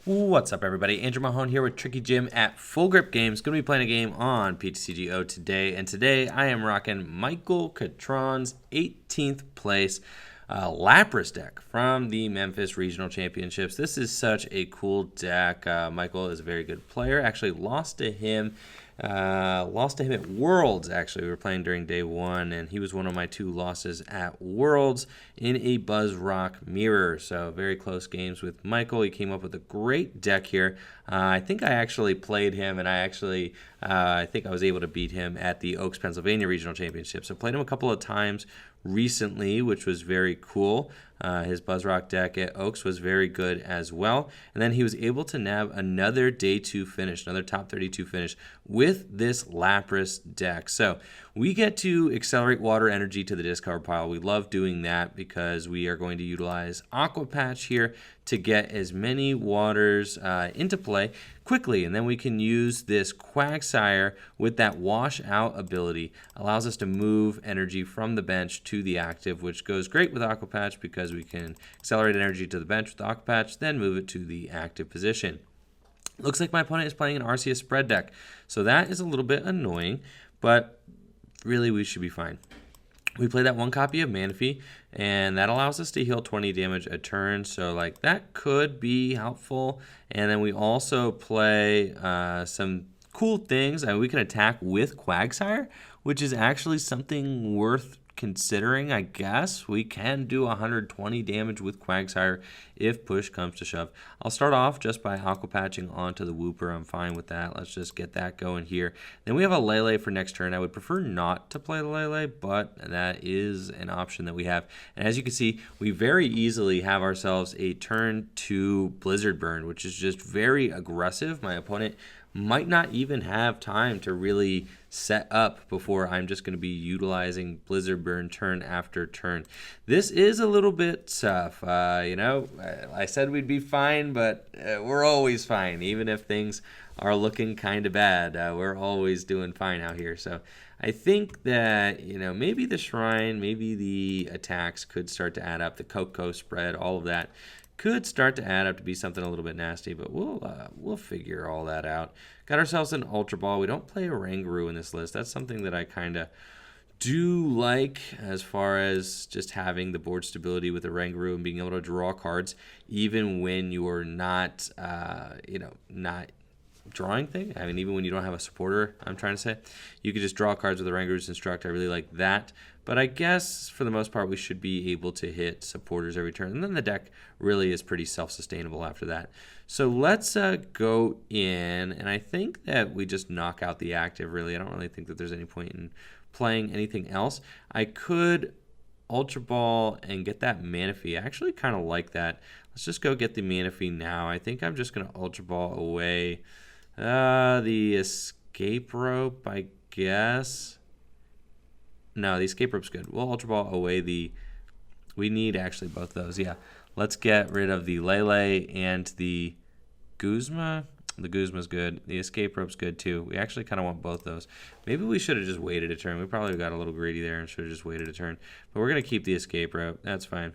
What's up, everybody? Andrew Mahone here with Tricky Jim at Full Grip Games. Going to be playing a game on TCG today, and today I am rocking Michael Catron's 18th place Lapras deck from the Memphis Regional Championships. This is such a cool deck. Michael is a very good player. Actually, lost to him at Worlds. Actually, we were playing during day one, and he was one of my two losses at Worlds in a Buzz Rock mirror. So very close games with Michael. He came up with a great deck here. I think I actually played him, and I think I was able to beat him at the Oaks, Pennsylvania Regional Championship. So played him a couple of times recently, which was very cool. His Buzz Rock deck at Oaks was very good as well. And then he was able to nab another day 2 finish, another top 32 finish with this Lapras deck. So we get to accelerate water energy to the discard pile. We love doing that because we are going to utilize Aqua Patch here to get as many waters into play quickly, and then we can use this Quagsire with that wash out ability. Allows us to move energy from the bench to the active, which goes great with Aqua Patch because we can accelerate energy to the bench with Aqua Patch, then move it to the active position. Looks like my opponent is playing an Arceus spread deck, so that is a little bit annoying, but really we should be fine. We play that one copy of Manaphy, and that allows us to heal 20 damage a turn, so like that could be helpful. And then we also play some cool things. We can attack with Quagsire, which is actually something worth considering, I guess. We can do 120 damage with Quagsire if push comes to shove. I'll start off just by Aqua Patching onto the Wooper. I'm fine with that. Let's just get that going here. Then we have a Lele for next turn. I would prefer not to play the Lele, but that is an option that we have. And as you can see, we very easily have ourselves a turn 2 Blizzard Burn, which is just very aggressive. My opponent might not even have time to really set up before I'm just going to be utilizing Blizzard Burn turn after turn. This is a little bit tough. I said we'd be fine, but we're always fine. Even if things are looking kind of bad, we're always doing fine out here. So I think that, maybe the Shrine, maybe the attacks could start to add up. The Coco spread, all of that could start to add up to be something a little bit nasty, but we'll figure all that out. Got ourselves an Ultra Ball. We don't play a Rangaroo in this list. That's something that I kind of do like as far as just having the board stability with a Rangaroo and being able to draw cards even when you're not, not drawing thing. I mean, even when you don't have a supporter, I'm trying to say, you could just draw cards with a Rangaroo's Instruct. I really like that. But I guess for the most part, we should be able to hit supporters every turn. And then the deck really is pretty self-sustainable after that. So let's go in, and I think that we just knock out the active, really. I don't really think that there's any point in playing anything else. I could Ultra Ball and get that Manaphy. I actually kind of like that. Let's just go get the Manaphy now. I think I'm just going to Ultra Ball away the Escape Rope, I guess. No, the Escape Rope's good. We'll Ultra Ball away the... We need actually both those, yeah. Let's get rid of the Lele and the Guzma. The Guzma's good. The Escape Rope's good too. We actually kind of want both those. Maybe we should have just waited a turn. We probably got a little greedy there and should have just waited a turn. But we're going to keep the Escape Rope. That's fine.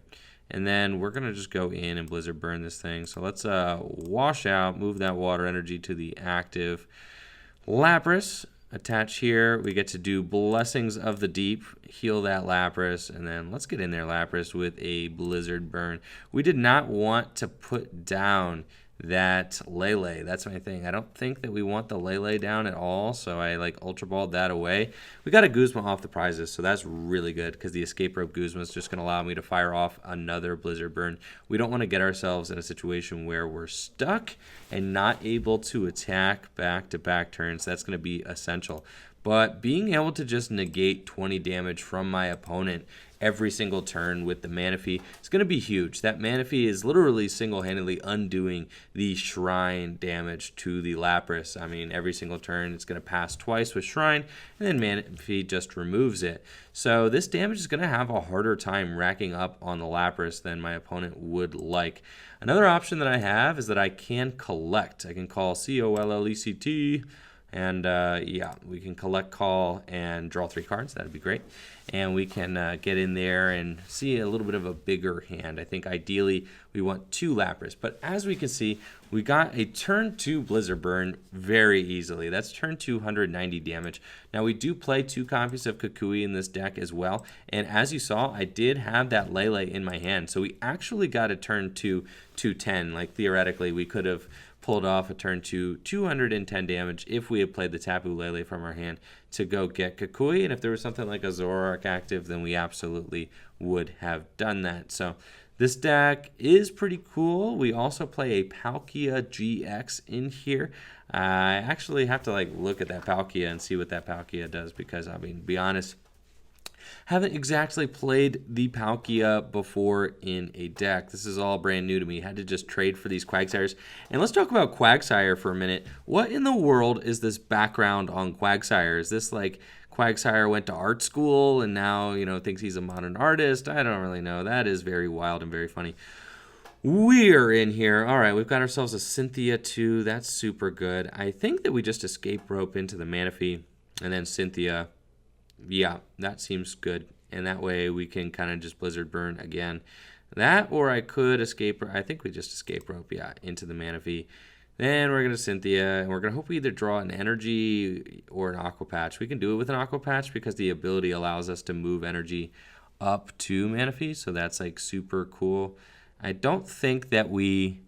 And then we're going to just go in and Blizzard Burn this thing. So let's wash out, move that water energy to the active Lapras. Attach here. We get to do Blessings of the Deep, heal that Lapras, and then let's get in there, Lapras, with a Blizzard Burn. We did not want to put down that Lele. That's my thing. I don't think that we want the Lele down at all, so I Ultra Balled that away. We got a Guzma off the prizes, so that's really good because the Escape Rope Guzma is just going to allow me to fire off another Blizzard Burn. We don't want to get ourselves in a situation where we're stuck and not able to attack back-to-back turns. That's going to be essential. But being able to just negate 20 damage from my opponent every single turn with the Manaphy is going to be huge. That Manaphy is literally single-handedly undoing the Shrine damage to the Lapras. I mean, every single turn it's going to pass twice with Shrine, and then Manaphy just removes it. So this damage is going to have a harder time racking up on the Lapras than my opponent would like. Another option that I have is that I can collect. I can call COLLECT. And yeah, we can collect, call, and draw 3 cards. That'd be great. and we can get in there and see a little bit of a bigger hand. I think ideally we want 2 Lapras, but as we can see, we got a turn 2 Blizzard Burn very easily. That's turn 290 damage. Now we do play 2 copies of Kukui in this deck as well, and as you saw, I did have that Lele in my hand, so we actually got a turn 2 210. Like theoretically, we could have pulled off a turn 2 210 damage if we had played the Tapu Lele from our hand to go get Kukui, and if there was something like a Zoroark active, then we absolutely would have done that. So this deck is pretty cool. We also play a Palkia-GX in here. I actually have to like look at that Palkia and see what that Palkia does, because I mean, to be honest, haven't exactly played the Palkia before in a deck. This is all brand new to me. Had to just trade for these Quagsires. And let's talk about Quagsire for a minute. What in the world is this background on Quagsire? Is this like Quagsire went to art school and now, you know, thinks he's a modern artist? I don't really know. That is very wild and very funny. We're in here. All right, we've got ourselves a Cynthia too. That's super good. I think that we just escape rope into the Manaphy and then Cynthia. Yeah, that seems good. And that way we can kind of just Blizzard Burn again. That, or I could escape. I think we just escape rope, yeah, into the Manaphy. Then we're going to Cynthia, and we're going to hope we either draw an energy or an Aqua Patch. We can do it with an Aqua Patch because the ability allows us to move energy up to Manaphy, so that's like super cool. I don't think that we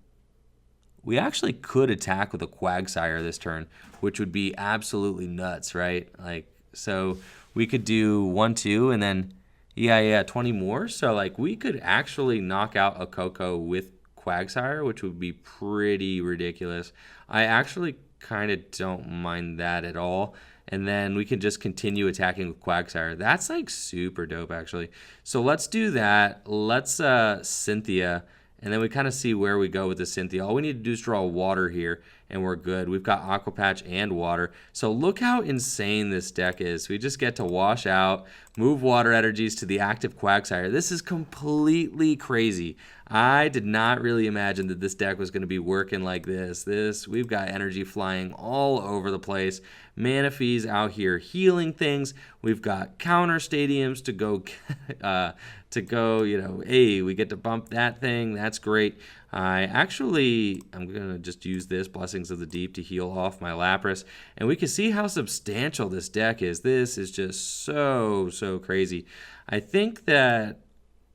actually could attack with a Quagsire this turn, which would be absolutely nuts, right? Like, so we could do 1, 2, and then, yeah, 20 more. So, like, we could actually knock out a Coco with Quagsire, which would be pretty ridiculous. I actually kind of don't mind that at all. And then we can just continue attacking with Quagsire. That's, like, super dope, actually. So let's do that. Let's Cynthia, and then we kind of see where we go with the Cynthia. All we need to do is draw water here, and we're good. We've got Aqua Patch and water. So look how insane this deck is. We just get to wash out, move water energies to the active Quagsire. This is completely crazy. I did not really imagine that this deck was going to be working like this. We've got energy flying all over the place. Manaphy's out here healing things. We've got counter stadiums to go, you know, hey, we get to bump that thing. That's great. I'm going to just use this Blessings of the Deep to heal off my Lapras. And we can see how substantial this deck is. This is just so crazy. I think that,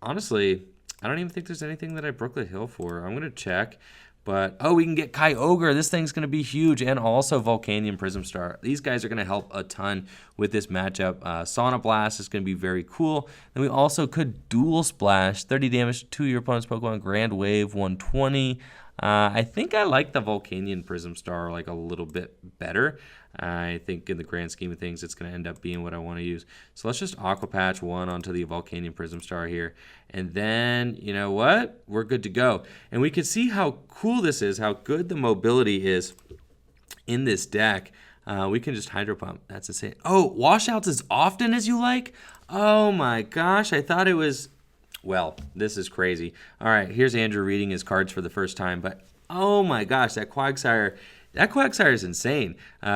honestly, I don't even think there's anything that I Brooklet Hill for. I'm going to check. But, oh, we can get Kyogre. This thing's going to be huge. And also Volcanion Prism Star. These guys are going to help a ton with this matchup. Sauna Blast is going to be very cool. Then we also could Dual Splash. 30 damage to your opponent's Pokemon. Grand Wave, 120. I think I like the Volcanion Prism Star like a little bit better. I think in the grand scheme of things, it's going to end up being what I want to use. So let's just Aqua Patch 1 onto the Volcanion Prism Star here. And then, you know what? We're good to go. And we can see how cool this is, how good the mobility is in this deck. We can just Hydro Pump. That's insane. Oh, washouts as often as you like? Oh my gosh, I thought it was... Well, this is crazy. All right, here's Andrew reading his cards for the first time. But, oh my gosh, that Quagsire is insane.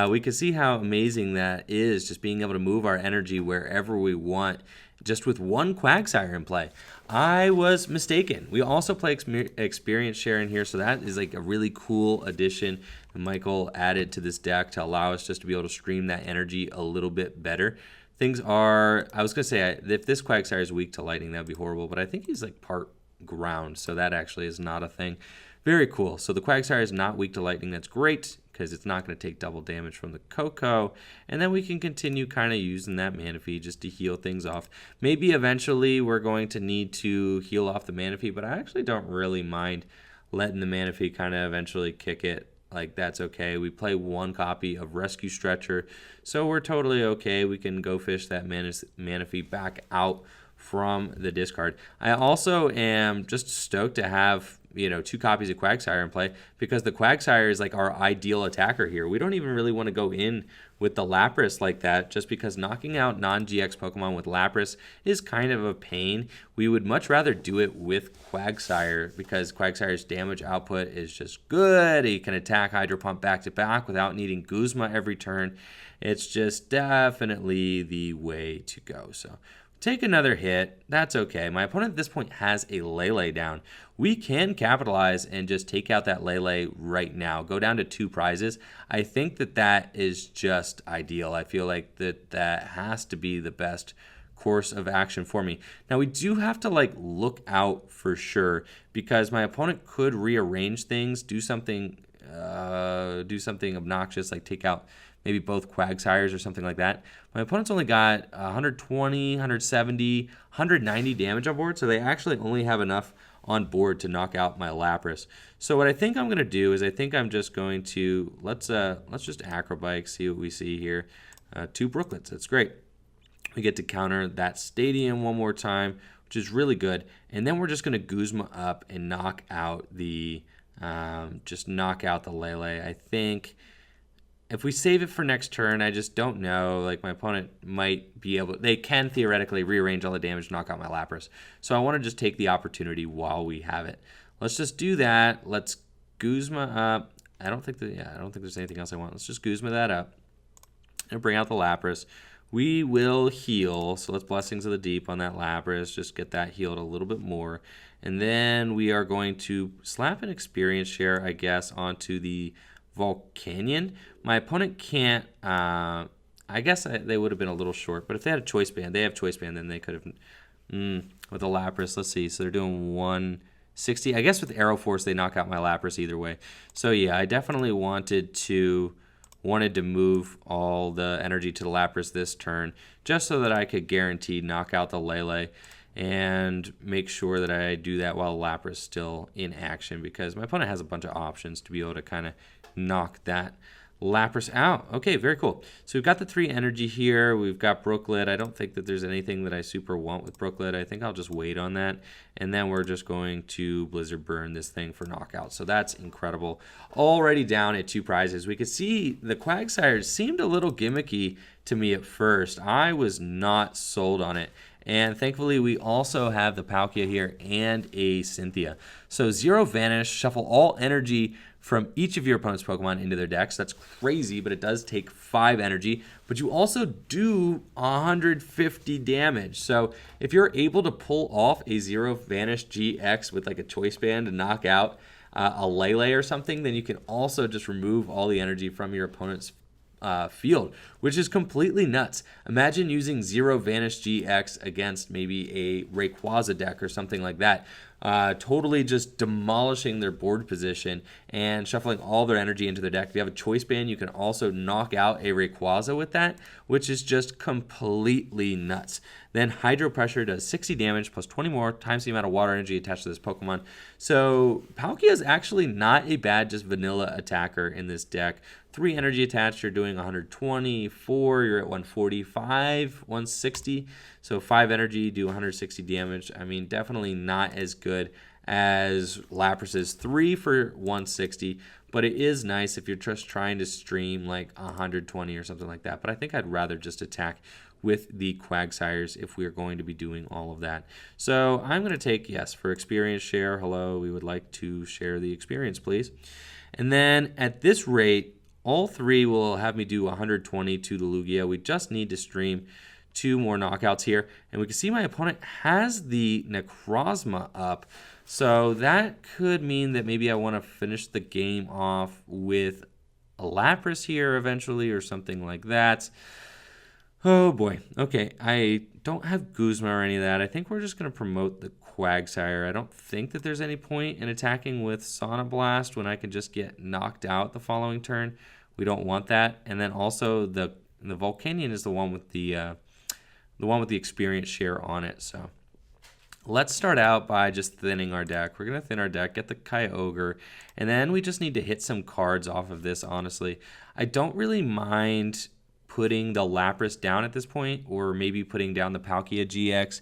We can see how amazing that is, just being able to move our energy wherever we want, just with one Quagsire in play. I was mistaken. We also play experience share in here, so that is like a really cool addition that Michael added to this deck to allow us just to be able to stream that energy a little bit better. Things are, I was going to say, if this Quagsire is weak to lightning, that would be horrible, but I think he's like part ground, so that actually is not a thing. Very cool. So the Quagsire is not weak to lightning. That's great because it's not going to take double damage from the Coco. And then we can continue kind of using that Manaphy just to heal things off. Maybe eventually we're going to need to heal off the Manaphy, but I actually don't really mind letting the Manaphy kind of eventually kick it. Like, that's okay. We play one copy of Rescue Stretcher, so we're totally okay. We can go fish that Manaphy back out from the discard. I also am just stoked to have, you know, 2 copies of Quagsire in play because the Quagsire is like our ideal attacker here. We don't even really want to go in with the Lapras like that just because knocking out non-GX Pokemon with Lapras is kind of a pain. We would much rather do it with Quagsire because Quagsire's damage output is just good. He can attack Hydro Pump back to back without needing Guzma every turn. It's just definitely the way to go. So Take another hit. That's okay. My opponent at this point has a Lele down. We can capitalize and just take out that Lele right now. Go down to 2 prizes. I think that that is just ideal. I feel like that has to be the best course of action for me. Now we do have to like look out for sure, because my opponent could rearrange things, do something obnoxious, like take out maybe both Quagsires or something like that. My opponent's only got 120, 170, 190 damage on board, so they actually only have enough on board to knock out my Lapras. So what I think I'm going to do is I think I'm just going to, let's just Acro Bike, see what we see here. 2 Brooklets, that's great. We get to counter that Stadium one more time, which is really good. And then we're just going to Guzma up and knock out the, Lele. I think if we save it for next turn, I just don't know. Like, my opponent might be able, they can theoretically rearrange all the damage, knock out my Lapras. So I want to just take the opportunity while we have it. Let's just do that. Let's Guzma up. I don't think there's anything else I want. Let's just Guzma that up and bring out the Lapras. We will heal, so let's Blessings of the Deep on that Lapras, just get that healed a little bit more. And then we are going to slap an experience share, I guess, onto the Volcanion. My opponent can't, I guess they would have been a little short, but if they had a Choice Band, they have Choice Band, then they could have, with the Lapras, let's see, so they're doing 160. I guess with Arrow Force, they knock out my Lapras either way. So yeah, I definitely wanted to move all the energy to the Lapras this turn, just so that I could guarantee knock out the Lele and make sure that I do that while the Lapras is still in action, because my opponent has a bunch of options to be able to kind of knock that Lapras out. Okay, very cool. So we've got the 3 energy here. We've got Brooklet. I don't think that there's anything that I super want with Brooklet. I think I'll just wait on that. And then we're just going to Blizzard Burn this thing for knockout. So that's incredible. Already down at 2 prizes. We could see the Quagsire seemed a little gimmicky to me at first. I was not sold on it. And thankfully, we also have the Palkia here and a Cynthia. So 0 Vanish, shuffle all energy from each of your opponent's Pokemon into their decks. That's crazy, but it does take 5 energy. But you also do 150 damage. So if you're able to pull off a 0 Vanish GX with like a Choice Band to knock out a Lele or something, then you can also just remove all the energy from your opponent's field, which is completely nuts. Imagine using 0 Vanish GX against maybe a Rayquaza deck or something like that. Totally just demolishing their board position and shuffling all their energy into their deck. If you have a Choice Band, you can also knock out a Rayquaza with that, which is just completely nuts. Then Hydro Pressure does 60 damage plus 20 more times the amount of water energy attached to this Pokemon. So Palkia is actually not a bad just vanilla attacker in this deck. 3 energy attached, you're doing 124, you're at 145, 160. So 5 energy, do 160 damage. I mean, definitely not as good as Lapras's 3 for 160, but it is nice if you're just trying to stream like 120 or something like that. But I think I'd rather just attack with the Quagsires if we're going to be doing all of that. So I'm going to take, yes, for experience share. Hello, we would like to share the experience, please. And then at this rate, all 3 will have me do 120 to the Lugia. We just need to stream 2 more knockouts here. And we can see my opponent has the Necrozma up. So that could mean that maybe I want to finish the game off with a Lapras here eventually or something like that. Oh boy. Okay, I don't have Guzma or any of that. I think we're just going to promote the Quagsire. I don't think that there's any point in attacking with Sonic Blast when I can just get knocked out the following turn. We don't want that. And then also the Volcanion is the one with the experience share on it. So let's start out by just thinning our deck. We're going to thin our deck, get the Kyogre, and then we just need to hit some cards off of this, honestly. I don't really mind putting the Lapras down at this point, or maybe putting down the Palkia-GX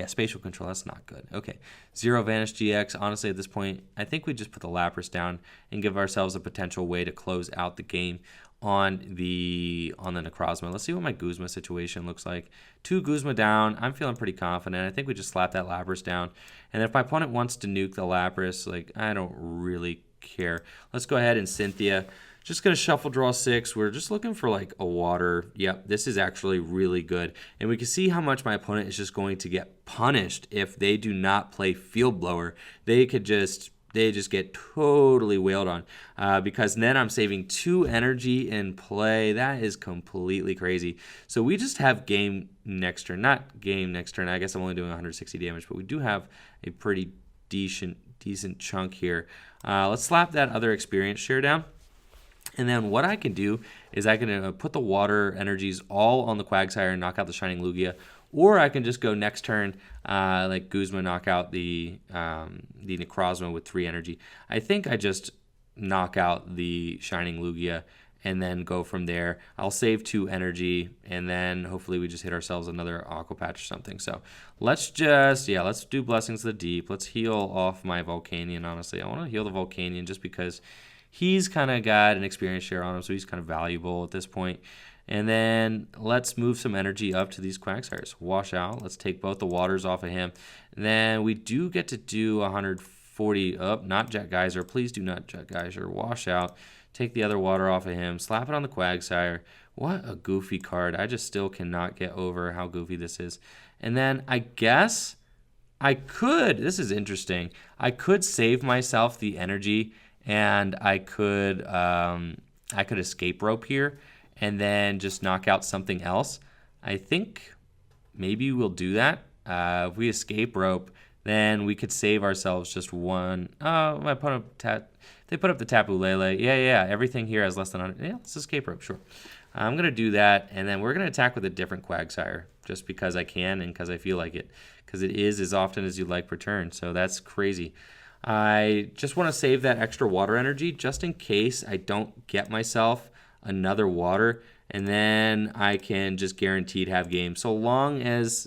Spatial Control, that's not good. Okay, 0 Vanish GX, honestly at this point, I think we just put the Lapras down and give ourselves a potential way to close out the game on the Necrozma. Let's see what my Guzma situation looks like. 2 Guzma down, I'm feeling pretty confident. I think we just slap that Lapras down. And if my opponent wants to nuke the Lapras, like, I don't really care. Let's go ahead and Cynthia. Just going to shuffle draw 6. We're just looking for like a water. Yep, this is actually really good. And we can see how much my opponent is just going to get punished if they do not play Field Blower. They just get totally wailed on because then I'm saving 2 energy in play. That is completely crazy. So we just have game next turn. Not game next turn. I guess I'm only doing 160 damage, but we do have a pretty decent chunk here. Let's slap that other experience share down. And then what I can do is I can put the water energies all on the Quagsire and knock out the Shining Lugia. Or I can just go next turn, like Guzma, knock out the Necrozma with 3 energy. I think I just knock out the Shining Lugia and then go from there. I'll save 2 energy, and then hopefully we just hit ourselves another Aqua Patch or something. So let's do Blessings of the Deep. Let's heal off my Volcanion, honestly. I want to heal the Volcanion just because he's kind of got an experience share on him, so he's kind of valuable at this point. And then let's move some energy up to these Quagsires. Wash out. Let's take both the waters off of him. And then we do get to do 140 up. Not Jet Geyser. Please do not Jet Geyser. Wash out. Take the other water off of him. Slap it on the Quagsire. What a goofy card. I just still cannot get over how goofy this is. And then I guess I could. This is interesting. I could save myself the energy, and I could escape rope here and then just knock out something else. I think maybe we'll do that. If we escape rope, then we could save ourselves just 1. Oh, my opponent, they put up the Tapu Lele. Yeah, everything here has less than 100. Yeah, let's escape rope, sure. I'm going to do that, and then we're going to attack with a different Quagsire just because I can and because I feel like it, because it is as often as you like per turn, so that's crazy. I just want to save that extra water energy just in case I don't get myself another water, and then I can just guaranteed have game. So long as,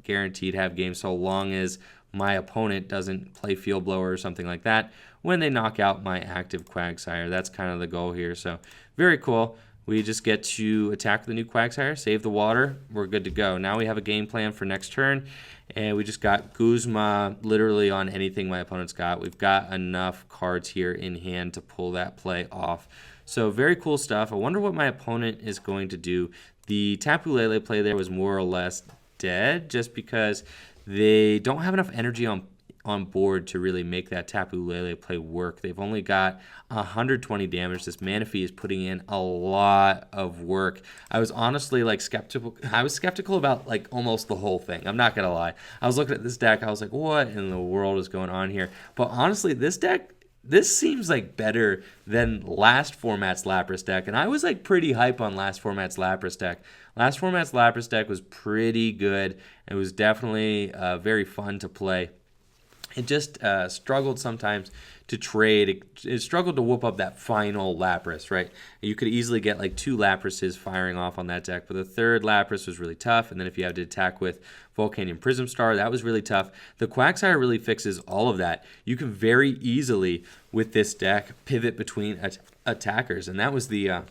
guaranteed have game, so long as my opponent doesn't play Field Blower or something like that when they knock out my active Quagsire. That's kind of the goal here. So very cool. We just get to attack the new Quagsire, save the water. We're good to go. Now we have a game plan for next turn, and we just got Guzma literally on anything my opponent's got. We've got enough cards here in hand to pull that play off. So very cool stuff. I wonder what my opponent is going to do. The Tapu Lele play there was more or less dead just because they don't have enough energy on board to really make that Tapu Lele play work. They've only got 120 damage. This Manaphy is putting in a lot of work. I was honestly skeptical. I was skeptical about almost the whole thing. I'm not gonna lie. I was looking at this deck. I was like, what in the world is going on here? But honestly, this deck, this seems better than last format's Lapras deck, and I was pretty hype on last format's Lapras deck. Last format's Lapras deck was pretty good. It was definitely very fun to play. It just struggled sometimes to trade. It struggled to whoop up that final Lapras, right? You could easily get 2 Laprases firing off on that deck, but the third Lapras was really tough, and then if you had to attack with Volcanion Prism Star, that was really tough. The Quagsire really fixes all of that. You can very easily, with this deck, pivot between attackers, and that was the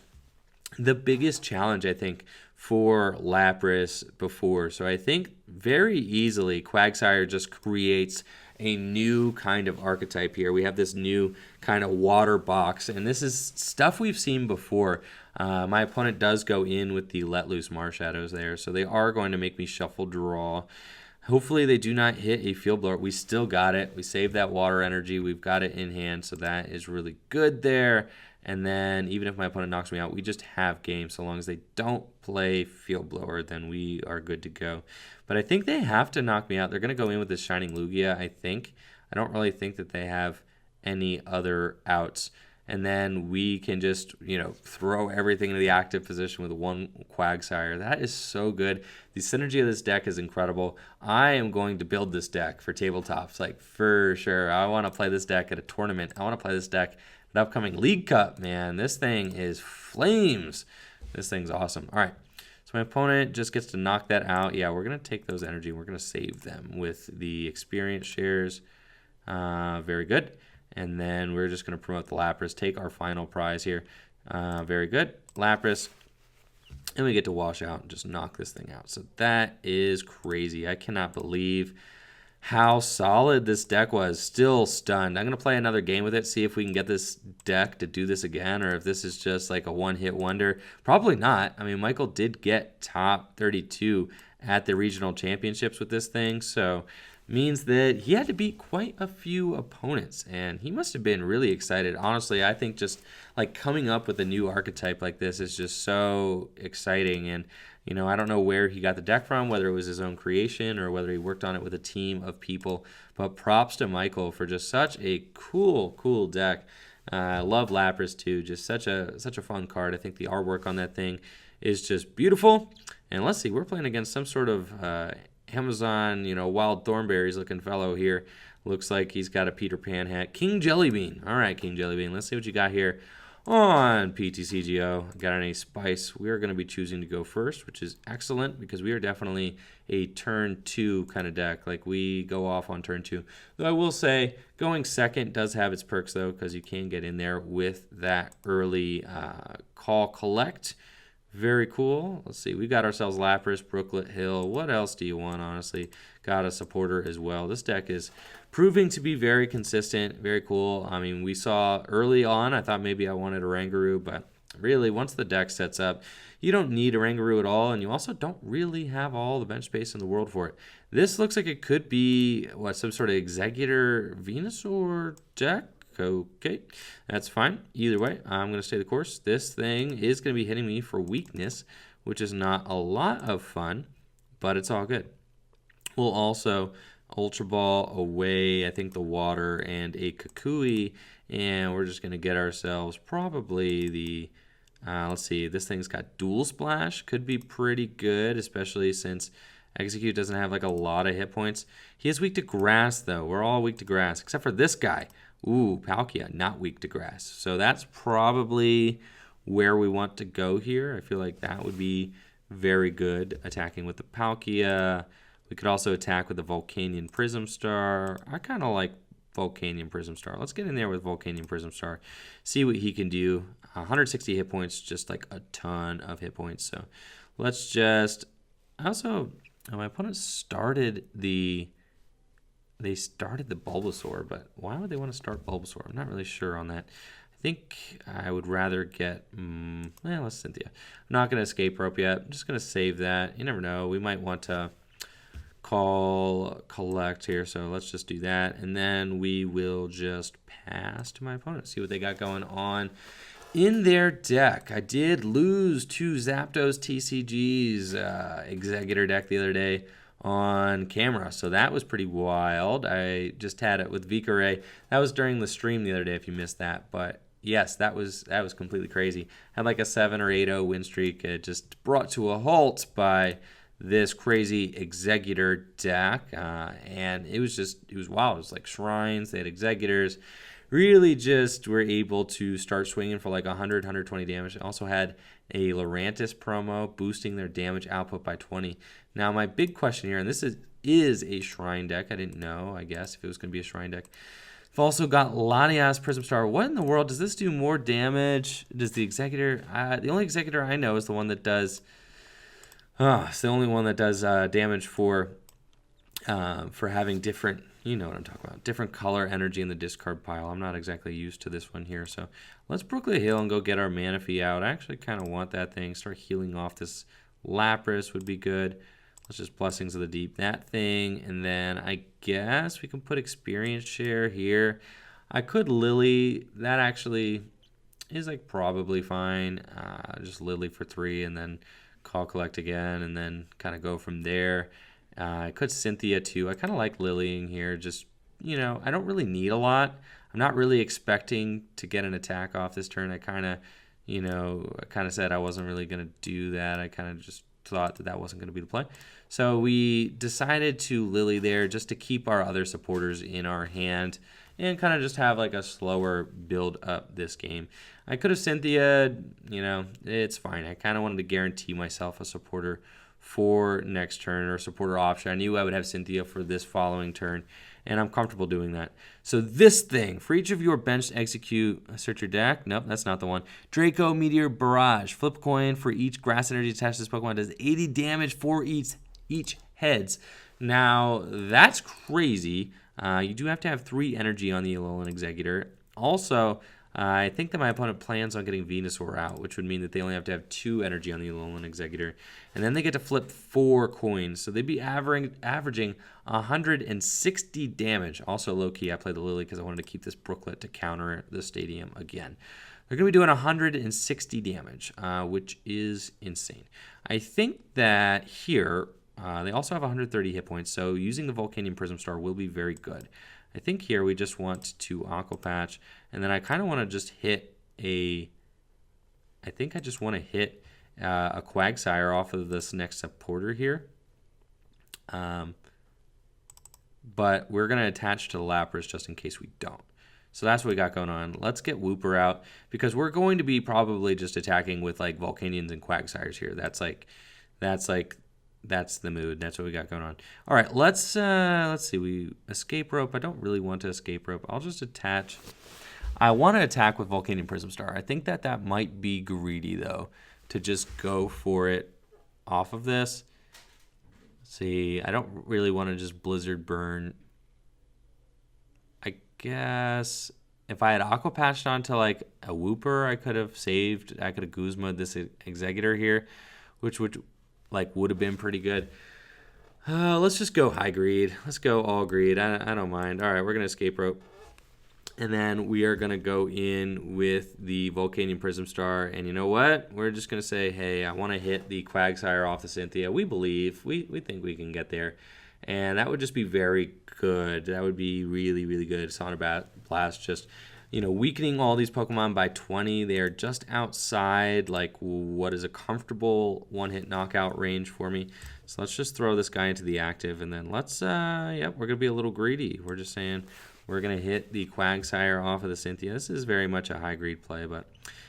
biggest challenge, I think, for Lapras before. So I think very easily Quagsire just creates a new kind of archetype here. We have this new kind of water box, and this is stuff we've seen before. My opponent does go in with the Let Loose Marshadows there, so they are going to make me shuffle draw. Hopefully they do not hit a Field Blower. We still got it. We saved that water energy. We've got it in hand, so that is really good there. And then even if my opponent knocks me out, we just have game. So long as they don't play Field Blower, then we are good to go. But I think they have to knock me out. They're going to go in with this Shining Lugia, I think. I don't really think that they have any other outs. And then we can just, throw everything into the active position with 1 Quagsire. That is so good. The synergy of this deck is incredible. I am going to build this deck for tabletops, for sure. I want to play this deck at a tournament. I want to play this deck at upcoming League Cup, man. This thing is flames. This thing's awesome. All right. So my opponent just gets to knock that out. Yeah, we're going to take those energy. We're going to save them with the experience shares. Very good. And then we're just going to promote the Lapras, take our final prize here. Very good. Lapras. And we get to wash out and just knock this thing out. So that is crazy. I cannot believe how solid this deck was. Still stunned. I'm going to play another game with it, see if we can get this deck to do this again, or if this is just like a one-hit wonder. Probably not. I mean, Michael did get top 32 at the regional championships with this thing, so means that he had to beat quite a few opponents, and he must have been really excited. Honestly, I think just like coming up with a new archetype like this is just so exciting. And you know, I don't know where he got the deck from, whether it was his own creation or whether he worked on it with a team of people, but props to Michael for just such a cool deck. I love Lapras too, just such a fun card. I think the artwork on that thing is just beautiful. And let's see, we're playing against some sort of Amazon, you know, wild thornberries looking fellow here. Looks like he's got a Peter Pan hat. King Jellybean. All right, King Jellybean. Let's see what you got here on PTCGO. Got any spice? We are going to be choosing to go first, which is excellent because we are definitely a turn 2 kind of deck. Like, we go off on turn 2. Though I will say going second does have its perks, though, because you can get in there with that early call collect. Very cool. Let's see. We got ourselves Lapras, Brooklet Hill. What else do you want, honestly? Got a supporter as well. This deck is proving to be very consistent. Very cool. I mean, we saw early on, I thought maybe I wanted a Rangaroo, but really, once the deck sets up, you don't need a Rangaroo at all, and you also don't really have all the bench space in the world for it. This looks like it could be, what, some sort of Exeggutor Venusaur deck? Okay, that's fine. Either way, I'm going to stay the course. This thing is going to be hitting me for weakness, which is not a lot of fun, but it's all good. We'll also Ultra Ball away, I think, the water and a Kukui, and we're just going to get ourselves probably the, let's see, this thing's got Dual Splash. Could be pretty good, especially since Execute doesn't have like a lot of hit points. He is weak to grass, though. We're all weak to grass, except for this guy. Ooh, Palkia, not weak to grass. So that's probably where we want to go here. I feel like that would be very good, attacking with the Palkia. We could also attack with the Volcanion Prism Star. I kind of like Volcanion Prism Star. Let's get in there with Volcanion Prism Star, see what he can do. 160 hit points, just like a ton of hit points. So let's just... Also, my opponent started the... They started the Bulbasaur, but why would they want to start Bulbasaur? I'm not really sure on that. I think I would rather get... let's Cynthia. I'm not going to Escape Rope yet. I'm just going to save that. You never know. We might want to collect here, so let's just do that. And then we will just pass to my opponent, see what they got going on in their deck. I did lose to Zapdos TCG's Exeggutor deck the other day on camera, so that was pretty wild. I just had it with Vikaray. That was during the stream the other day if you missed that, but yes, that was completely crazy. Had like a 7 or 8-0 win streak, just brought to a halt by this crazy Exeggutor deck, and it was wild. It was like shrines, they had Exeggutors, really just were able to start swinging for like 100, 120 damage. Also had a Lurantis promo boosting their damage output by 20. Now, my big question here, and this is a Shrine deck. I didn't know, I guess, if it was going to be a Shrine deck. I've also got Lanias Prism Star. What in the world? Does this do more damage? Does the Exeggutor... the only Exeggutor I know is the one that does... it's the only one that does damage for having different... You know what I'm talking about. Different color energy in the discard pile. I'm not exactly used to this one here. So let's Brooklet Hill and go get our Manaphy out. I actually kind of want that thing. Start healing off this Lapras would be good. Let's just Blessings of the Deep that thing. And then I guess we can put Experience Share here. I could Lillie. That actually is like probably fine. Just Lillie for 3 and then Call Collect again and then kind of go from there. I could Cynthia too. I kind of like Lillying here. Just, you know, I don't really need a lot. I'm not really expecting to get an attack off this turn. I kind of said I wasn't really going to do that. I kind of just thought that wasn't going to be the play. So we decided to Lillie there just to keep our other supporters in our hand and kind of just have like a slower build up this game. I could have Cynthia, you know, it's fine. I kind of wanted to guarantee myself a supporter for next turn, or supporter option. I knew I would have Cynthia for this following turn, and I'm comfortable doing that. So this thing, for each of your bench execute, search your deck. Nope, that's not the one. Draco Meteor Barrage. Flip coin for each grass energy attached to this Pokemon. Does 80 damage for each heads. Now, that's crazy. You do have to have 3 energy on the Alolan Executor. Also, I think that my opponent plans on getting Venusaur out, which would mean that they only have to have 2 energy on the Alolan Executor. And then they get to flip 4 coins. So they'd be averaging 160 damage. Also, low-key, I played the Lillie because I wanted to keep this Brooklet to counter the stadium again. They're going to be doing 160 damage, which is insane. I think that here, they also have 130 hit points, so using the Volcanion Prism Star will be very good. I think here we just want to Aqua Patch, and then I kind of want to just hit a... I think I just want to hit a Quagsire off of this next supporter here. But we're going to attach to the Lapras just in case we don't. So that's what we got going on. Let's get Wooper out, because we're going to be probably just attacking with like Volcanions and Quagsires here. That's the mood. That's what we got going on. All right, let's see. We Escape Rope. I don't really want to Escape Rope. I'll just attach. I want to attack with Volcanion Prism Star. I think that might be greedy though, to just go for it off of this. Let's see, I don't really want to just Blizzard Burn. I guess if I had Aqua Patched onto like a Wooper, I could have saved. I could have Guzma this Executor here, which would have been pretty good. Let's just go high greed. Let's go all greed. I don't mind. All right, we're gonna Escape Rope, and then we are gonna go in with the Volcanion Prism Star. And you know what? We're just gonna say, hey, I want to hit the Quagsire off the Cynthia. We believe. We think we can get there. And that would just be very good. That would be really, really good. Sonic Blast just, weakening all these Pokemon by 20. They are just outside, like, what is a comfortable one-hit knockout range for me. So let's just throw this guy into the active, and then let's, we're going to be a little greedy. We're just saying we're going to hit the Quagsire off of the Cynthia. This is very much a high greed play, but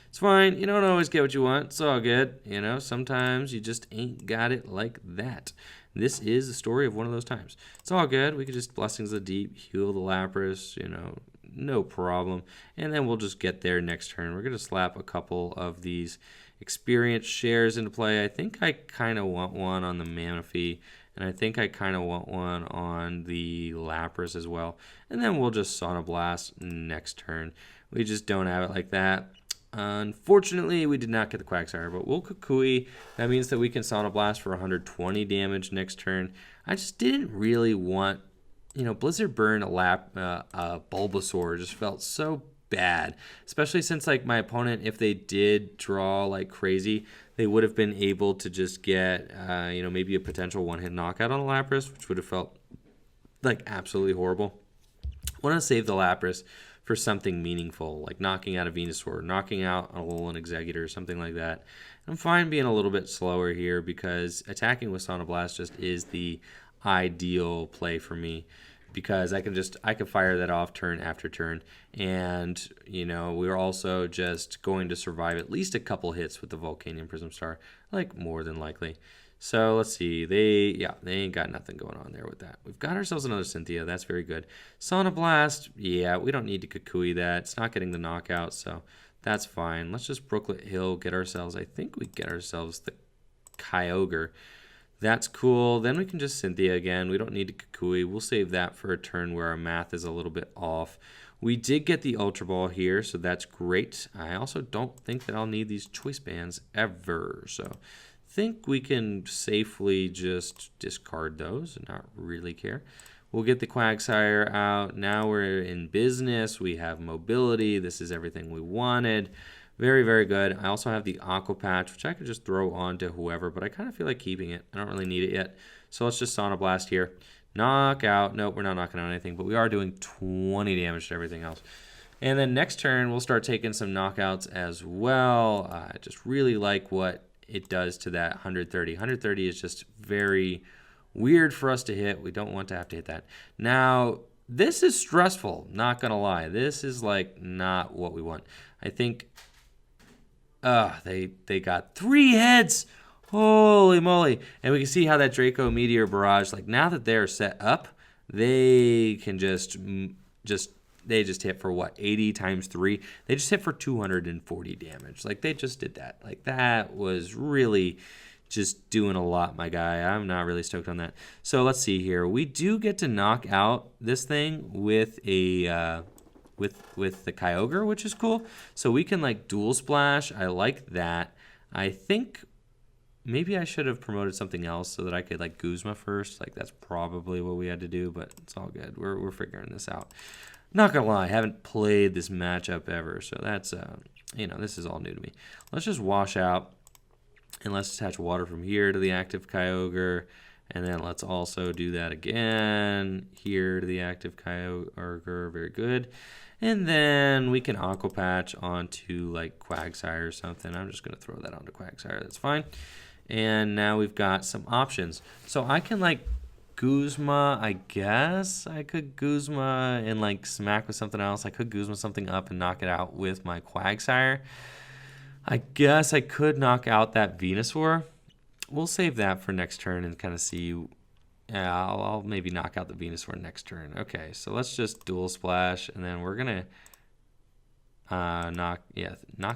it's fine. You don't always get what you want. It's all good. Sometimes you just ain't got it like that. This is the story of one of those times. It's all good. We could just Blessings of the Deep, heal the Lapras, no problem. And then we'll just get there next turn. We're going to slap a couple of these experience shares into play. I think I kind of want one on the Manaphy, and I think I kind of want one on the Lapras as well. And then we'll just Sonic Blast next turn. We just don't have it like that. Unfortunately, we did not get the Quagsire, but we'll Kukui. That means that we can Sonic Blast for 120 damage next turn. I just didn't really want, Blizzard Burn a Bulbasaur just felt so bad, especially since like my opponent, if they did draw like crazy, they would have been able to just get, maybe a potential one-hit knockout on the Lapras, which would have felt like absolutely horrible. I want to save the Lapras for something meaningful, like knocking out a Venusaur, knocking out a Alolan Executor, something like that. I'm fine being a little bit slower here because attacking with Sonic Blast just is the ideal play for me, because I can fire that off turn after turn, and we're also just going to survive at least a couple hits with the Volcanion Prism Star, like more than likely. So let's see. They ain't got nothing going on there with that. We've got ourselves another Cynthia. That's very good. Sonic Blast, yeah, we don't need to Kukui that. It's not getting the knockout, so that's fine. Let's just Brooklet Hill, get ourselves, I think we get ourselves the Kyogre. That's cool. Then we can just Cynthia again. We don't need to Kukui. We'll save that for a turn where our math is a little bit off. We did get the Ultra Ball here, so that's great. I also don't think that I'll need these Choice Bands ever, so think we can safely just discard those and not really care. We'll get the Quagsire out. Now we're in business. We have mobility. This is everything we wanted. Very, very good. I also have the Aqua Patch, which I could just throw on to whoever, but I kind of feel like keeping it. I don't really need it yet. So let's just Sonic Blast here. Knock out. Nope, we're not knocking out anything, but we are doing 20 damage to everything else. And then next turn, we'll start taking some knockouts as well. I just really like what it does to that 130. 130 is just very weird for us to hit. We don't want to have to hit that. Now, this is stressful, not going to lie. This is like not what we want. I think they got 3 heads. Holy moly. And we can see how that Draco Meteor Barrage, like now that they're set up, they can just hit for what, 80 times 3? They just hit for 240 damage. Like they just did that. Like that was really just doing a lot, my guy. I'm not really stoked on that. So let's see here. We do get to knock out this thing with a with the Kyogre, which is cool. So we can like dual splash. I like that. I think maybe I should have promoted something else so that I could like Guzma first. Like that's probably what we had to do, but it's all good. We're figuring this out. Not gonna lie, I haven't played this matchup ever, so that's you know, this is all new to me. Let's just wash out. And let's attach water from here to the active Kyogre. And then let's also do that again here to the active Kyogre. Very good. And then we can Aqua Patch onto like Quagsire or something. I'm just going to throw that onto Quagsire. That's fine. And now we've got some options. So I can like Guzma, I guess. I could Guzma and like smack with something else. I could Guzma something up and knock it out with my Quagsire. I guess I could knock out that Venusaur. We'll save that for next turn and kind of see. Yeah, I'll maybe knock out the Venusaur next turn. Okay, so let's just dual splash, and then we're gonna knock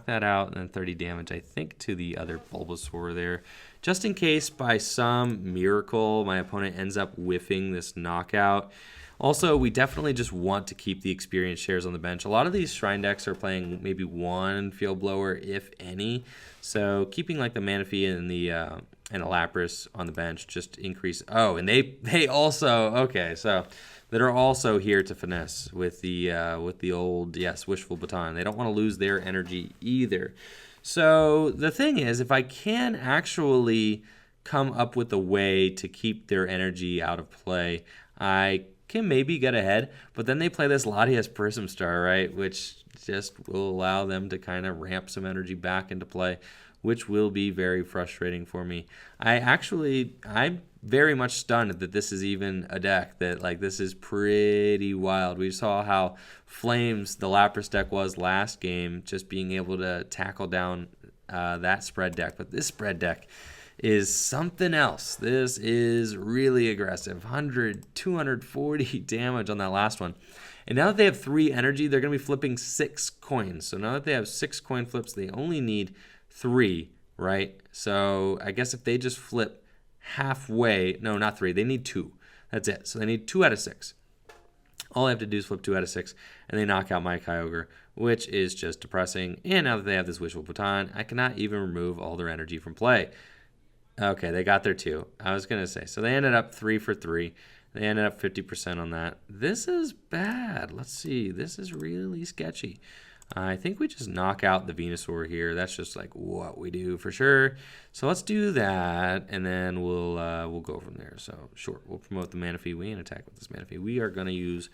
that out, and then 30 damage, I think, to the other Bulbasaur there, just in case by some miracle my opponent ends up whiffing this knockout. Also, we definitely just want to keep the experience shares on the bench. A lot of these Shrine decks are playing maybe one Field Blower, if any. So keeping like the Manaphy and the Lapras on the bench just increase. Oh, and they also, okay, so that are also here to finesse with the old, yes, Wishful Baton. They don't want to lose their energy either. So the thing is, if I can actually come up with a way to keep their energy out of play, I can maybe get ahead, but then they play this Latias Prism Star, right, which just will allow them to kind of ramp some energy back into play, which will be very frustrating for me. I'm very much stunned that this is even a deck, that like this is pretty wild. We saw how flames the Lapras deck was last game, just being able to tackle down that spread deck, but this spread deck is something else. This is really aggressive. 100, 240 damage on that last one. And now that they have 3 energy, they're going to be flipping 6 coins. So now that they have 6 coin flips, they only need 3, right? So I guess if they just flip halfway, no, not 3, they need 2. That's it. So they need 2 out of 6. All I have to do is flip 2 out of 6, and they knock out my Kyogre, which is just depressing. And now that they have this Wishful Baton, I cannot even remove all their energy from play. Okay, they got their 2. I was going to say. So they ended up 3 for 3. They ended up 50% on that. This is bad. Let's see. This is really sketchy. I think we just knock out the Venusaur here. That's just like what we do for sure. So let's do that, and then we'll go from there. So sure, we'll promote the Manaphy. We ain't attack with this Manaphy. We are going to use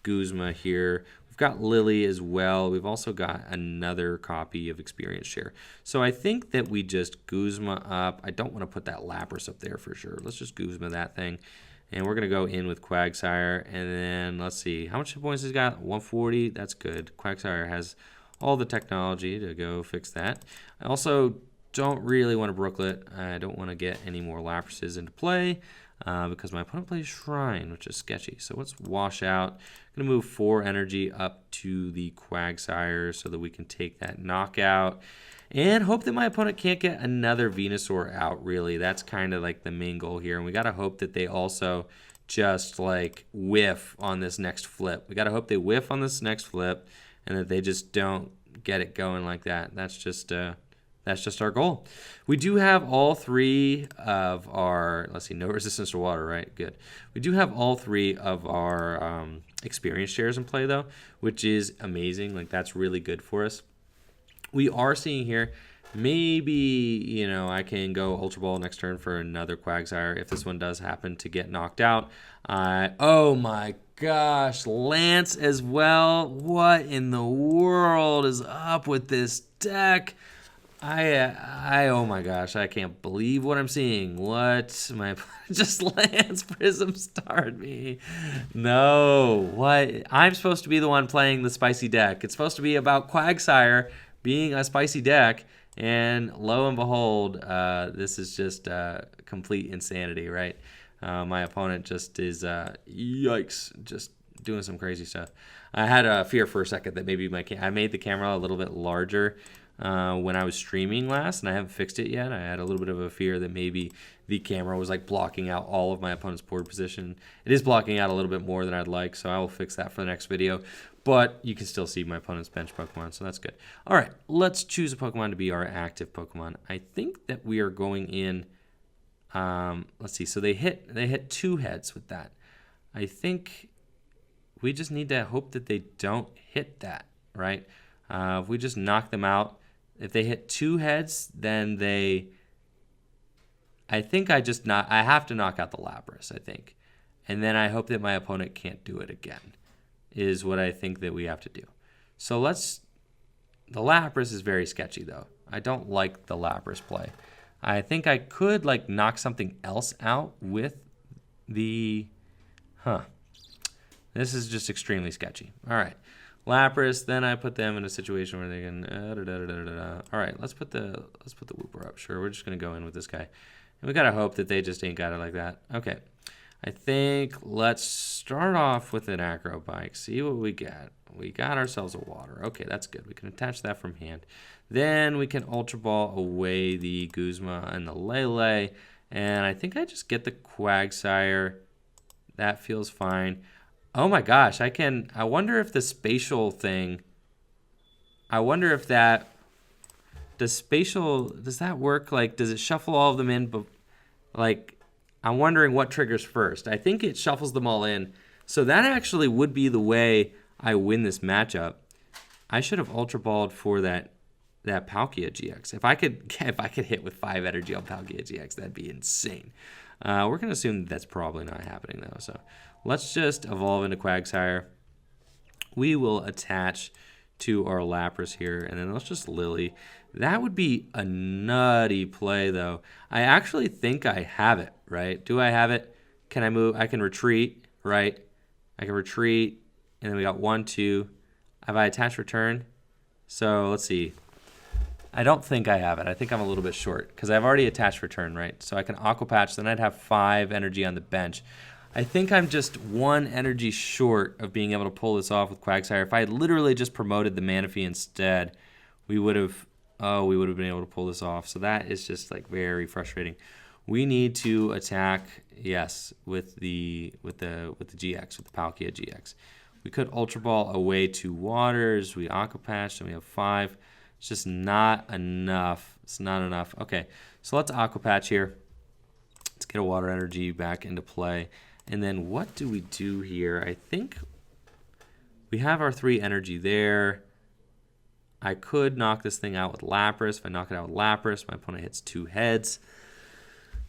Guzma here. We've got Lillie as well. We've also got another copy of Experience Share. So I think that we just Guzma up. I don't want to put that Lapras up there for sure. Let's just Guzma that thing. And we're going to go in with Quagsire. And then let's see. How much points he's got? 140. That's good. Quagsire has all the technology to go fix that. I also don't really want to Brooklet. I don't want to get any more Laprases into play because my opponent plays Shrine, which is sketchy. So let's wash out. I'm going to move 4 energy up to the Quagsire so that we can take that knockout. And hope that my opponent can't get another Venusaur out, really. That's kind of like the main goal here. And we got to hope that they also just like whiff on this next flip. We got to hope they whiff on this next flip and that they just don't get it going like that. That's just our goal. We do have all 3 of our, let's see, no resistance to water, right? Good. We do have all 3 of our experience shares in play, though, which is amazing. Like, that's really good for us. We are seeing here, maybe, you know, I can go Ultra Ball next turn for another Quagsire if this one does happen to get knocked out. Oh my gosh, Lance as well. What in the world is up with this deck? Oh my gosh, I can't believe what I'm seeing. What? My just Lance Prism starred me. No, what? I'm supposed to be the one playing the spicy deck. It's supposed to be about Quagsire being a spicy deck, and lo and behold, this is just complete insanity, right? My opponent just is, yikes, just doing some crazy stuff. I had a fear for a second that maybe I made the camera a little bit larger when I was streaming last, and I haven't fixed it yet. I had a little bit of a fear that maybe the camera was like blocking out all of my opponent's board position. It is blocking out a little bit more than I'd like, so I will fix that for the next video. But you can still see my opponent's bench Pokemon, so that's good. All right, let's choose a Pokemon to be our active Pokemon. I think that we are going in. Let's see. So they hit 2 heads with that. I think we just need to hope that they don't hit that, right? If we just knock them out, if they hit 2 heads, then I think I have to knock out the Lapras, I think. And then I hope that my opponent can't do it again, is what I think that we have to do. So the Lapras is very sketchy though. I don't like the Lapras play. I think I could like knock something else out with the, this is just extremely sketchy. All right. Lapras, then I put them in a situation where they can. All right, let's put the Wooper up. Sure, we're just gonna go in with this guy, and we gotta hope that they just ain't got it like that. Okay, I think let's start off with an Acro Bike. See what we get. We got ourselves a water. Okay, that's good. We can attach that from hand. Then we can Ultra Ball away the Guzma and the Lele, and I think I just get the Quagsire. That feels fine. Oh my gosh, I wonder if the spatial thing, does that work? Like, does it shuffle all of them in? But like, I'm wondering what triggers first. I think it shuffles them all in. So that actually would be the way I win this matchup. I should have Ultra Balled for that Palkia-GX. If I could hit with 5 energy on Palkia-GX, that'd be insane. We're gonna assume that's probably not happening though. So let's just evolve into Quagsire. We will attach to our Lapras here, and then let's just Lillie. That would be a nutty play though. I actually think I have it, right? Do I have it? Can I move? I can retreat, right? I can retreat, and then we got 1, 2. Have I attached return? So let's see. I don't think I have it. I think I'm a little bit short because I've already attached return, right? So I can Aqua Patch, then I'd have 5 energy on the bench. I think I'm just 1 energy short of being able to pull this off with Quagsire. If I had literally just promoted the Manaphy instead, we would have been able to pull this off. So that is just like very frustrating. We need to attack, yes, with the GX, with the Palkia-GX. We could Ultra Ball away 2 waters. We Aqua Patch, and we have 5. It's just not enough. It's not enough. Okay, so let's Aqua Patch here. Let's get a water energy back into play. And then what do we do here? I think we have our 3 energy there. I could knock this thing out with Lapras. If I knock it out with Lapras, my opponent hits 2 heads.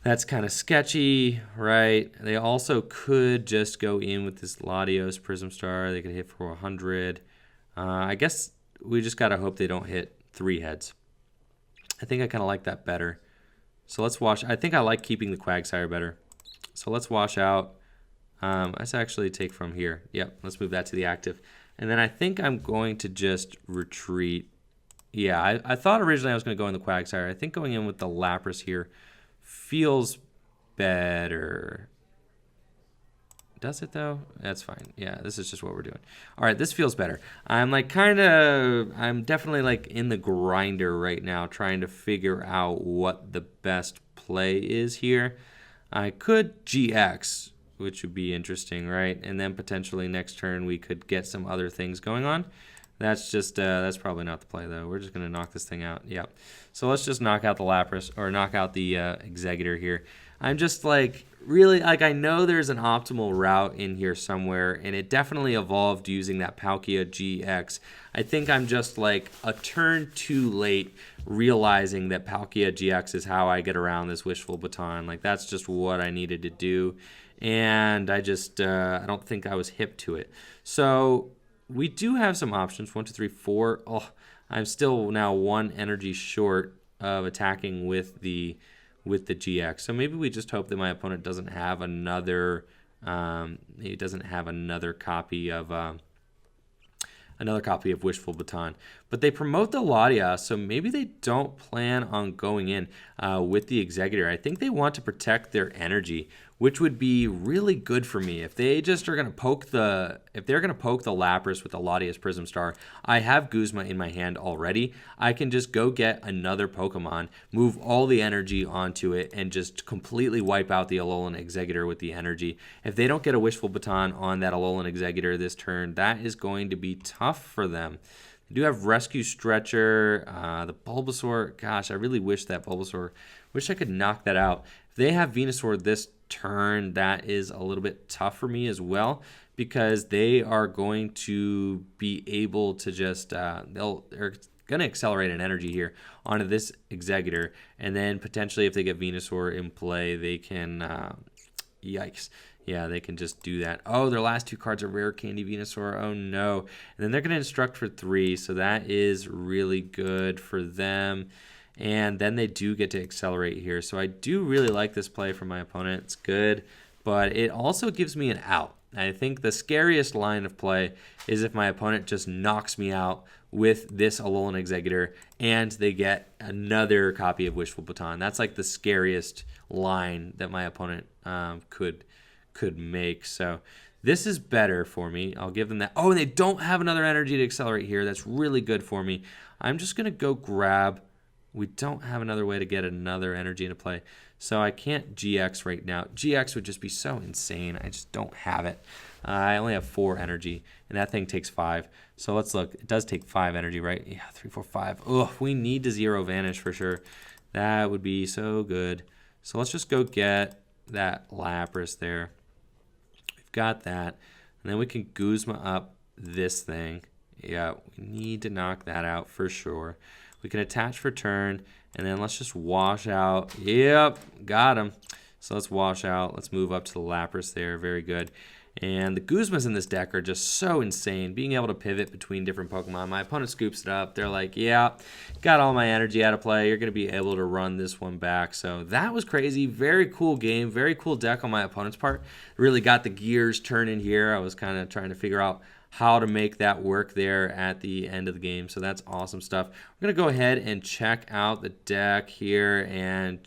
That's kind of sketchy, right? They also could just go in with this Latios Prism Star. They could hit for 100. I guess we just got to hope they don't hit 3 heads. I think I kind of like that better. So let's wash. I think I like keeping the Quagsire better. So let's wash out. Let's actually take from here. Yep, let's move that to the active. And then I think I'm going to just retreat. Yeah, I thought originally I was going to go in the Quagsire. I think going in with the Lapras here feels better. Does it though? That's fine. Yeah, this is just what we're doing. All right, this feels better. I'm definitely like in the grinder right now, trying to figure out what the best play is here. I could GX, which would be interesting, right? And then potentially next turn we could get some other things going on. That's just, that's probably not the play though. We're just gonna knock this thing out. Yep. So let's just knock out the Lapras, or knock out the Executor here. I'm just like, really, like I know there's an optimal route in here somewhere, and it definitely evolved using that Palkia-GX. I think I'm just like a turn too late realizing that Palkia-GX is how I get around this wishful baton. Like that's just what I needed to do. And I just, I don't think I was hip to it. So we do have some options. 1, 2, 3, 4. Oh, I'm still now 1 energy short of attacking with the GX. So maybe we just hope that my opponent doesn't have another, copy of wishful baton. but they promote the Latias, so maybe they don't plan on going in with the Exeggutor. I think they want to protect their energy, which would be really good for me. If they just are going to poke if they're going to poke the Lapras with the Latias Prism Star, I have Guzma in my hand already. I can just go get another Pokemon, move all the energy onto it, and just completely wipe out the Alolan Exeggutor with the energy. If they don't get a Wishful Baton on that Alolan Exeggutor this turn, that is going to be tough for them. They do have Rescue Stretcher, the Bulbasaur. Gosh, I really wish that Bulbasaur, wish I could knock that out. If they have Venusaur this turn, that is a little bit tough for me as well, because they are going to be able to just, they're going to accelerate an energy here onto this Exeggutor, and then potentially if they get Venusaur in play, they can, yikes. Yeah, they can just do that. Oh, their last two cards are Rare Candy Venusaur. Oh, no. And then they're going to instruct for 3, so that is really good for them. And then they do get to accelerate here. So I do really like this play from my opponent. It's good, but it also gives me an out. I think the scariest line of play is if my opponent just knocks me out with this Alolan Exeggutor and they get another copy of Wishful Baton. That's like the scariest line that my opponent could make. So this is better for me. I'll give them that. Oh, and they don't have another energy to accelerate here. That's really good for me. I'm just going to go grab. We don't have another way to get another energy into play, so I can't GX right now. GX would just be so insane. I just don't have it. I only have 4 energy, and that thing takes 5. So let's look. It does take 5 energy, right? Yeah, 3, 4, 5. Ugh, we need to zero Vanish for sure. That would be so good. So let's just go get that Lapras there. We've got that, and then we can Guzma up this thing. Yeah, we need to knock that out for sure. We can attach for turn, and then let's just wash out. Yep, got him. So let's wash out. Let's move up to the Lapras there. Very good. And the Guzmas in this deck are just so insane. Being able to pivot between different Pokemon. My opponent scoops it up. They're like, yeah, got all my energy out of play. You're going to be able to run this one back. So that was crazy. Very cool game. Very cool deck on my opponent's part. Really got the gears turning here. I was kind of trying to figure out how to make that work there at the end of the game. So that's awesome stuff. We're going to go ahead and check out the deck here and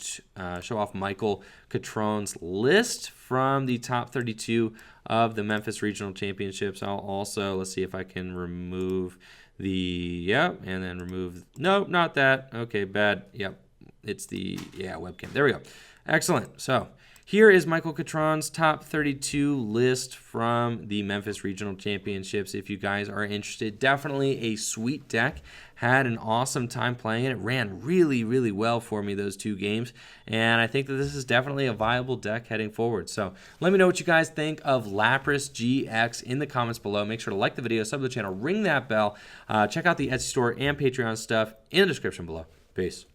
show off Michael Catron's list from the top 32 of the Memphis Regional Championships. I'll also, let's see if I can remove the, yep, and then remove, nope, not that. Okay, bad. Yep, it's the, yeah, webcam. There we go. Excellent. So here is Michael Catron's top 32 list from the Memphis Regional Championships. If you guys are interested, definitely a sweet deck. Had an awesome time playing it. It ran really, really well for me those 2 games. And I think that this is definitely a viable deck heading forward. So let me know what you guys think of Lapras-GX in the comments below. Make sure to like the video, sub to the channel, ring that bell. Check out the Etsy store and Patreon stuff in the description below. Peace.